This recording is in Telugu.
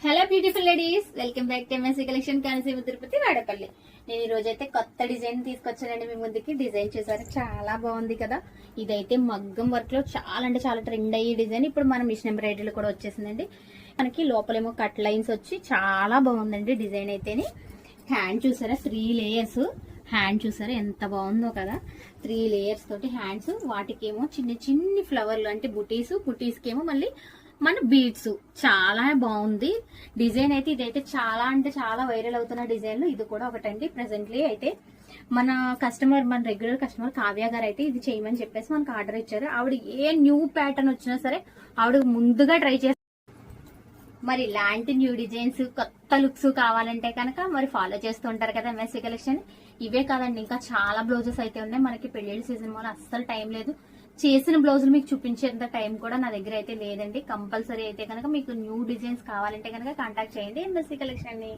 Hello beautiful ladies, welcome back to MSC collection Konaseema Tirupati Vadapalli. నేను ఈ రోజైతే కొత్త డిజైన్ తీసుకొచ్చానండి మీ ముందుకి. డిజైన్ చూసారు, చాలా బాగుంది కదా. ఇదైతే మగ్గం వర్క్ లో చాలా అంటే చాలా ట్రెండ్ అయ్యే డిజైన్. ఇప్పుడు మన మిషన్ ఎంబ్రాయిడరీలో కూడా వచ్చేసిందండి. మనకి లోపలేమో కట్ లైన్స్ వచ్చి చాలా బాగుందండి డిజైన్ అయితేని. హ్యాండ్ చూసారా, 3 లేయర్స్. హ్యాండ్ చూసారా ఎంత బాగుందో కదా. 3 లేయర్స్ తోటి హ్యాండ్స్, వాటికేమో చిన్న చిన్ని ఫ్లవర్లు అంటే బుటీస్ కేమో మళ్ళీ మన బీడ్స్. చాలా బాగుంది డిజైన్ అయితే. ఇదైతే చాలా అంటే చాలా వైరల్ అవుతున్న డిజైన్లు ఇది కూడా ఒకటండి. ప్రెసెంట్లీ అయితే మన రెగ్యులర్ కస్టమర్ కావ్య గారు అయితే ఇది చేయమని చెప్పేసి మనకు ఆర్డర్ ఇచ్చారు. ఆవిడ ఏ న్యూ ప్యాటర్న్ వచ్చినా సరే ఆవిడ ముందుగా ట్రై చేస్తారు. మరి ఇలాంటి న్యూ డిజైన్స్, కొత్త లుక్స్ కావాలంటే కనుక మరి ఫాలో చేస్తూ ఉంటారు కదా ఎంఎస్సీ కలెక్షన్. ఇవే కాదండి, ఇంకా చాలా బ్లౌజెస్ అయితే ఉన్నాయి. మనకి పెళ్లిళ్ళ సీజన్ వల్ల అస్సలు టైం లేదు. చేసిన బ్లౌజులు మీకు చూపించేంత టైం కూడా నా దగ్గర అయితే లేదండి. కంపల్సరీ అయితే కనుక మీకు న్యూ డిజైన్స్ కావాలంటే కనుక కాంటాక్ట్ చేయండి ఎంఎస్సీ కలెక్షన్ ని.